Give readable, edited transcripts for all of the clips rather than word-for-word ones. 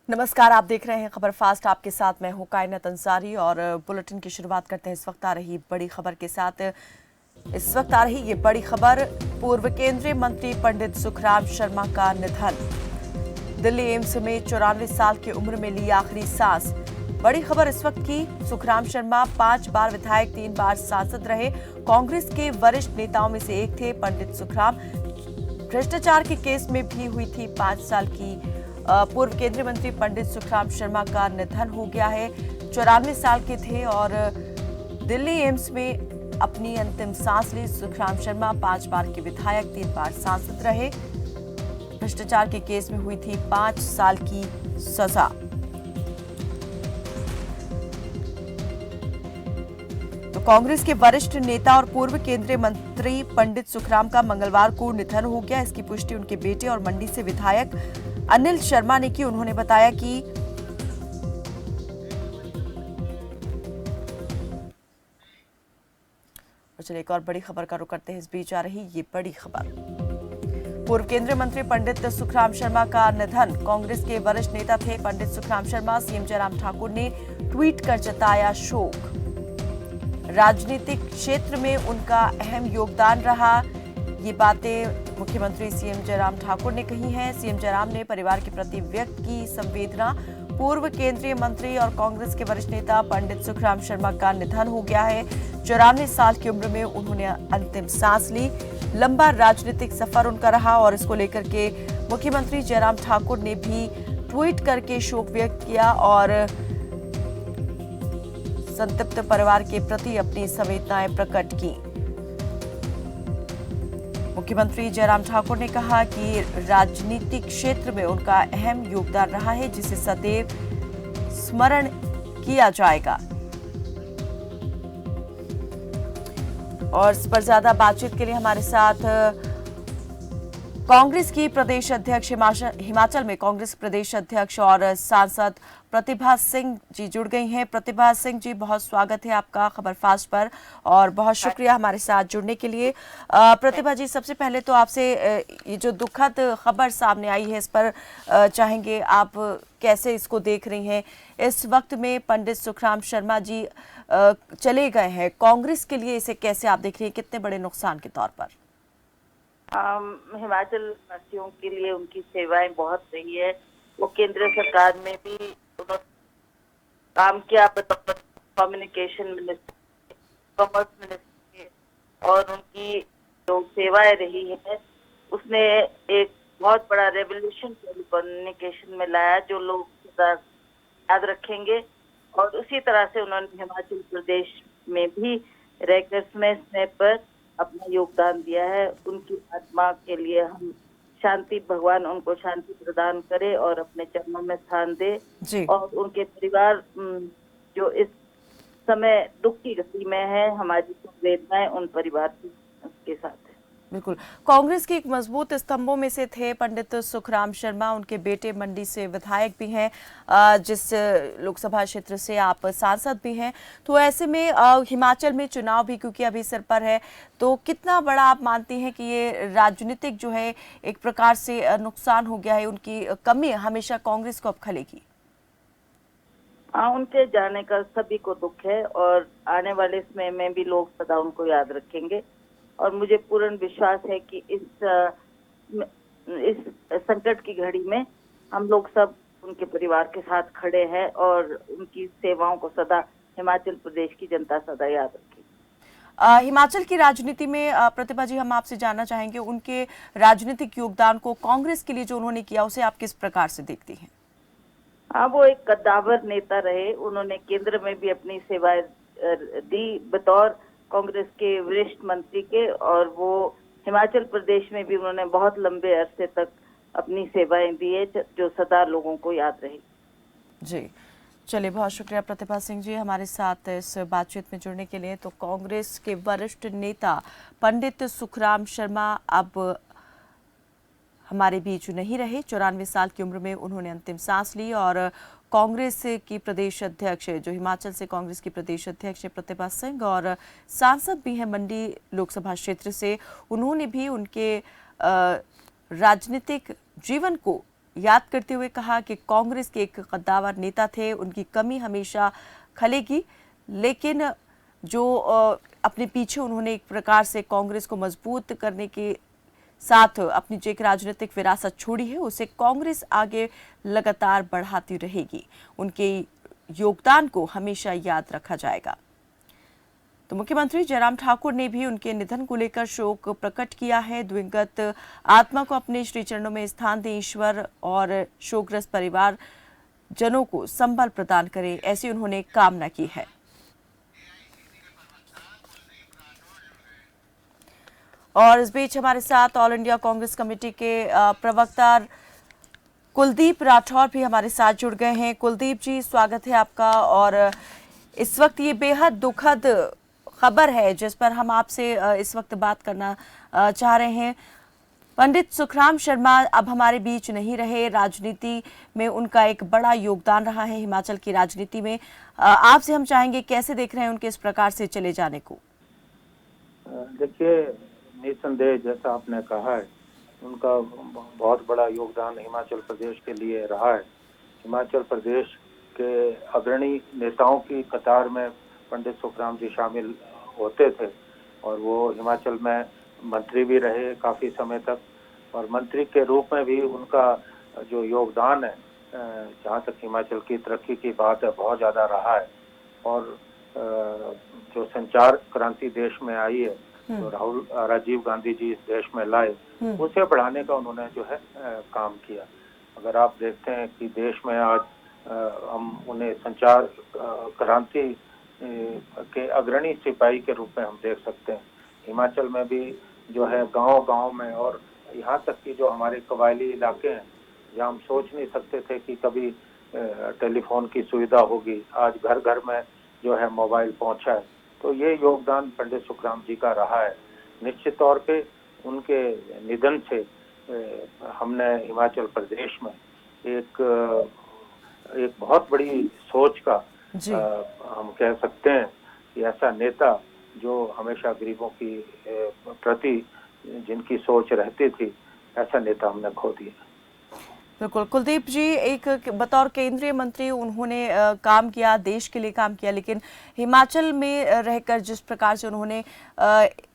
नमस्कार, आप देख रहे हैं खबर फास्ट। आपके साथ मैं हूं कायनात अंसारी और बुलेटिन की शुरुआत करते हैं इस वक्त आ रही बड़ी खबर के साथ। इस वक्त आ रही ये बड़ी खबर, पूर्व केंद्रीय मंत्री पंडित सुखराम शर्मा का निधन। दिल्ली एम्स में 94 साल की उम्र में ली आखिरी सांस। बड़ी खबर इस वक्त की, सुखराम शर्मा 5 बार विधायक, 3 बार सांसद रहे। कांग्रेस के वरिष्ठ नेताओं में से एक थे पंडित सुखराम। भ्रष्टाचार के केस में भी हुई थी 5 साल की। पूर्व केंद्रीय मंत्री पंडित सुखराम शर्मा का निधन हो गया है। 94 साल के थे और दिल्ली एम्स में अपनी अंतिम सांस ली। सुखराम शर्मा 5 बार के विधायक, 3 बार सांसद रहे। भ्रष्टाचार के केस में हुई थी 5 साल की सजा। तो कांग्रेस के वरिष्ठ नेता और पूर्व केंद्रीय मंत्री पंडित सुखराम का मंगलवार को निधन हो गया। इसकी पुष्टि उनके बेटे और मंडी से विधायक अनिल शर्मा ने की। उन्होंने बताया कि चलिए एक और बड़ी खबर का रुख करते हैं। इस बीच आ रही ये बड़ी खबर, पूर्व केंद्रीय मंत्री पंडित सुखराम शर्मा का निधन। कांग्रेस के वरिष्ठ नेता थे पंडित सुखराम शर्मा। सीएम जयराम ठाकुर ने ट्वीट कर जताया शोक। राजनीतिक क्षेत्र में उनका अहम योगदान रहा, ये बातें मुख्यमंत्री सीएम जयराम ठाकुर ने कही हैं। सीएम जयराम ने परिवार के प्रति व्यक्त की संवेदना। पूर्व केंद्रीय मंत्री और कांग्रेस के वरिष्ठ नेता पंडित सुखराम शर्मा का निधन हो गया है। 94 साल की उम्र में उन्होंने अंतिम सांस ली। लंबा राजनीतिक सफर उनका रहा और इसको लेकर के मुख्यमंत्री जयराम ठाकुर ने भी ट्वीट करके शोक व्यक्त किया और संतप्त परिवार के प्रति अपनी संवेदनाएं प्रकट की। मुख्यमंत्री जयराम ठाकुर ने कहा कि राजनीतिक क्षेत्र में उनका अहम योगदान रहा है, जिसे सदैव स्मरण किया जाएगा। और इस पर ज्यादा बातचीत के लिए हमारे साथ कांग्रेस की प्रदेश अध्यक्ष, हिमाचल में कांग्रेस प्रदेश अध्यक्ष और सांसद प्रतिभा सिंह जी जुड़ गई हैं। प्रतिभा सिंह जी, बहुत स्वागत है आपका खबर फास्ट पर और बहुत शुक्रिया हमारे साथ जुड़ने के लिए। प्रतिभा जी, सबसे पहले तो आपसे ये जो दुखद खबर सामने आई है इस पर चाहेंगे आप कैसे इसको देख रही हैं। इस वक्त में पंडित सुखराम शर्मा जी चले गए हैं, कांग्रेस के लिए इसे कैसे आप देख रही हैं, कितने बड़े नुकसान के तौर पर? हिमाचल वासियों के लिए उनकी सेवाएं बहुत रही है। वो केंद्र सरकार में भी उन्होंने काम किया, कम्युनिकेशन मिनिस्टर, कॉमर्स मिनिस्टर, और उनकी जो सेवाएं रही है उसने एक बहुत बड़ा रेवोल्यूशन कम्युनिकेशन में लाया जो लोग याद रखेंगे। और उसी तरह से उन्होंने हिमाचल प्रदेश में भी रहकर समय पर अपना योगदान दिया है। उनकी आत्मा के लिए हम शांति, भगवान उनको शांति प्रदान करे और अपने चरणों में स्थान दे। और उनके परिवार जो इस समय दुख की गति में है, हमारी संवेदनाएं उन परिवार के साथ है। बिल्कुल, कांग्रेस के एक मजबूत स्तंभों में से थे पंडित सुखराम शर्मा। उनके बेटे मंडी से विधायक भी हैं, जिस लोकसभा क्षेत्र से आप सांसद भी हैं। तो ऐसे में हिमाचल में चुनाव भी क्योंकि अभी सिर पर है, तो कितना बड़ा आप मानती हैं कि ये राजनीतिक जो है एक प्रकार से नुकसान हो गया है, उनकी कमी हमेशा कांग्रेस को अब खलेगी? उनके जाने का सभी को दुख है और आने वाले समय में भी लोग सदा उनको याद रखेंगे। और मुझे पूर्ण विश्वास है कि इस संकट की घड़ी में हम लोग सब उनके परिवार के साथ खड़े हैं और उनकी सेवाओं को सदा हिमाचल प्रदेश की जनता सदा याद रखेगी। हिमाचल की राजनीति में प्रतिभा जी, हम आपसे जानना चाहेंगे उनके राजनीतिक योगदान को, कांग्रेस के लिए जो उन्होंने किया उसे आप किस प्रकार से देखती हैं? वो एक कद्दावर नेता रहे। उन्होंने केंद्र में भी अपनी सेवाएं दी बतौर कांग्रेस के वरिष्ठ मंत्री के, और वो हिमाचल प्रदेश में भी उन्होंने बहुत लंबे अरसे तक अपनी सेवाएं दी है जो सदा लोगों को याद रही। जी, चलिए बहुत शुक्रिया प्रतिभा सिंह जी हमारे साथ इस बातचीत में जुड़ने के लिए। तो कांग्रेस के वरिष्ठ नेता पंडित सुखराम शर्मा अब हमारे बीच नहीं रहे। 94 साल की उम्र में उन्होंने अंतिम सांस ली और कांग्रेस की प्रदेश अध्यक्ष, जो हिमाचल से कांग्रेस की प्रदेश अध्यक्ष है प्रतिभा सिंह, और सांसद भी हैं मंडी लोकसभा क्षेत्र से, उन्होंने भी उनके राजनीतिक जीवन को याद करते हुए कहा कि कांग्रेस के एक कद्दावर नेता थे, उनकी कमी हमेशा खलेगी, लेकिन जो अपने पीछे उन्होंने एक प्रकार से कांग्रेस को मजबूत करने के साथ अपनी जो एक राजनीतिक विरासत छोड़ी है, उसे कांग्रेस आगे लगातार बढ़ाती रहेगी। उनके योगदान को हमेशा याद रखा जाएगा। तो मुख्यमंत्री जयराम ठाकुर ने भी उनके निधन को लेकर शोक प्रकट किया है। दिवंगत आत्मा को अपने श्री चरणों में स्थान दे ईश्वर और शोकग्रस्त परिवार जनों को संबल प्रदान करे, ऐसी उन्होंने कामना की है। और इस बीच हमारे साथ ऑल इंडिया कांग्रेस कमेटी के प्रवक्ता कुलदीप राठौर भी हमारे साथ जुड़ गए हैं। कुलदीप जी, स्वागत है आपका। और इस वक्त ये बेहद दुखद खबर है जिस पर हम आपसे इस वक्त बात करना चाह रहे हैं। पंडित सुखराम शर्मा अब हमारे बीच नहीं रहे। राजनीति में उनका एक बड़ा योगदान रहा है, हिमाचल की राजनीति में। आपसे हम चाहेंगे, कैसे देख रहे हैं उनके इस प्रकार से चले जाने को? देखिए, निसंदेह जैसा आपने कहा है, उनका बहुत बड़ा योगदान हिमाचल प्रदेश के लिए रहा है। हिमाचल प्रदेश के अग्रणी नेताओं की कतार में पंडित सुखराम जी शामिल होते थे और वो हिमाचल में मंत्री भी रहे काफ़ी समय तक। और मंत्री के रूप में भी उनका जो योगदान है, जहाँ तक हिमाचल की तरक्की की बात है, बहुत ज़्यादा रहा है। और जो संचार क्रांति देश में आई है, तो राजीव गांधी जी इस देश में लाए, उसे बढ़ाने का उन्होंने जो है काम किया। अगर आप देखते हैं कि देश में आज हम उन्हें संचार क्रांति के अग्रणी सिपाही के रूप में हम देख सकते हैं। हिमाचल में भी जो है गांव-गांव में, और यहाँ तक कि जो हमारे कबायली इलाके हैं जहाँ हम सोच नहीं सकते थे कि कभी टेलीफोन की सुविधा होगी, आज घर घर में जो है मोबाइल पहुँचा है। तो ये योगदान पंडित सुखराम जी का रहा है। निश्चित तौर पे उनके निधन से हमने हिमाचल प्रदेश में एक बहुत बड़ी सोच का हम कह सकते हैं कि ऐसा नेता जो हमेशा गरीबों की प्रति जिनकी सोच रहती थी, ऐसा नेता हमने खो दिया। बिल्कुल कुलदीप जी, एक बतौर केंद्रीय मंत्री उन्होंने काम किया, देश के लिए काम किया, लेकिन हिमाचल में रहकर जिस प्रकार से उन्होंने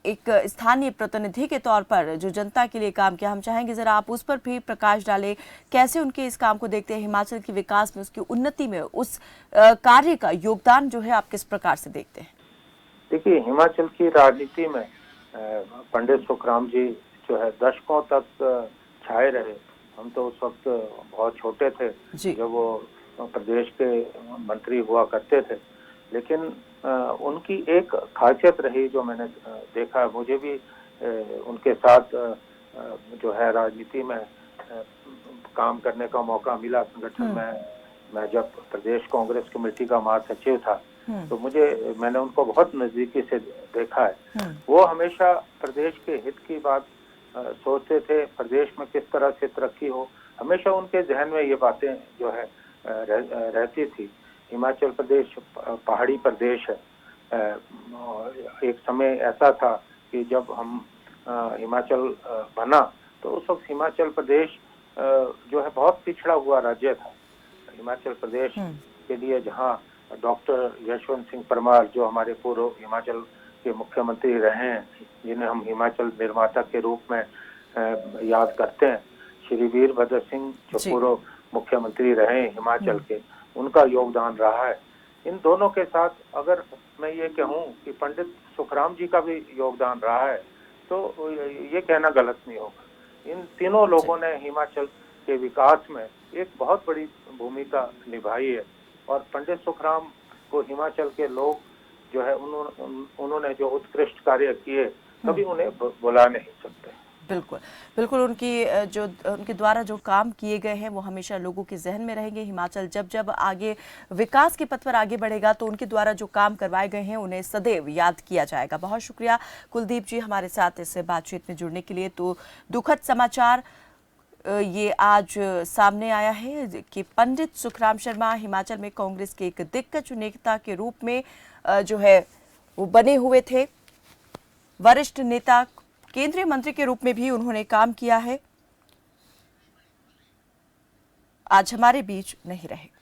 एक स्थानीय प्रतिनिधि के तौर पर जो जनता के लिए काम किया, हम चाहेंगे जरा आप उस पर भी प्रकाश डालें। कैसे उनके इस काम को देखते हैं, हिमाचल के विकास में, उसकी उन्नति में, उस कार्य का योगदान जो है आप किस प्रकार से देखते हैं? देखिए, हिमाचल की राजनीति में पंडित सुखराम जी जो है दशकों तक छाए रहे। हम तो उस वक्त बहुत छोटे थे जब वो प्रदेश के मंत्री हुआ करते थे, लेकिन उनकी एक खासियत रही जो मैंने देखा, मुझे भी उनके साथ जो है राजनीति में काम करने का मौका मिला। संगठन में मैं जब प्रदेश कांग्रेस कमेटी का महासचिव था, तो मैंने उनको बहुत नजदीकी से देखा है। वो हमेशा प्रदेश के हित की बात सोचते थे, प्रदेश में किस तरह से तरक्की हो, हमेशा उनके जहन में ये बातें जो है रहती थी। हिमाचल प्रदेश पहाड़ी प्रदेश है। एक समय ऐसा था कि जब हम हिमाचल बना, तो उस वक्त हिमाचल प्रदेश जो है बहुत पिछड़ा हुआ राज्य था। हिमाचल प्रदेश के लिए जहाँ डॉक्टर यशवंत सिंह परमार, जो हमारे पूर्व हिमाचल के मुख्यमंत्री रहे हैं, जिन्हें हम हिमाचल निर्माता के रूप में याद करते हैं, श्री वीरभद्र सिंह जो पूर्व मुख्यमंत्री रहे हिमाचल के, उनका योगदान रहा है। इन दोनों के साथ अगर मैं ये कहूँ कि पंडित सुखराम जी का भी योगदान रहा है, तो ये कहना गलत नहीं होगा। इन तीनों लोगों ने हिमाचल के विकास में एक बहुत बड़ी भूमिका निभाई है। और पंडित सुखराम को हिमाचल के लोग जो है उन्होंने जो उत्कृष्ट कार्य किए, कभी उन्हें भुला नहीं सकते। बिल्कुल बिल्कुल, उनके द्वारा जो काम किए गए हैं वो हमेशा लोगों के जहन में रहेंगे। हिमाचल जब जब आगे विकास के पथ पर आगे बढ़ेगा, तो उनके द्वारा जो काम करवाए गए हैं उन्हें सदैव याद किया जाएगा। बहुत शुक्रिया कुलदीप जी हमारे साथ इस बातचीत में जुड़ने के लिए। तो दुखद समाचार ये आज सामने आया है कि पंडित सुखराम शर्मा हिमाचल में कांग्रेस के एक दिग्गज नेता के रूप में जो है वो बने हुए थे। वरिष्ठ नेता, केंद्रीय मंत्री के रूप में भी उन्होंने काम किया है। आज हमारे बीच नहीं रहे।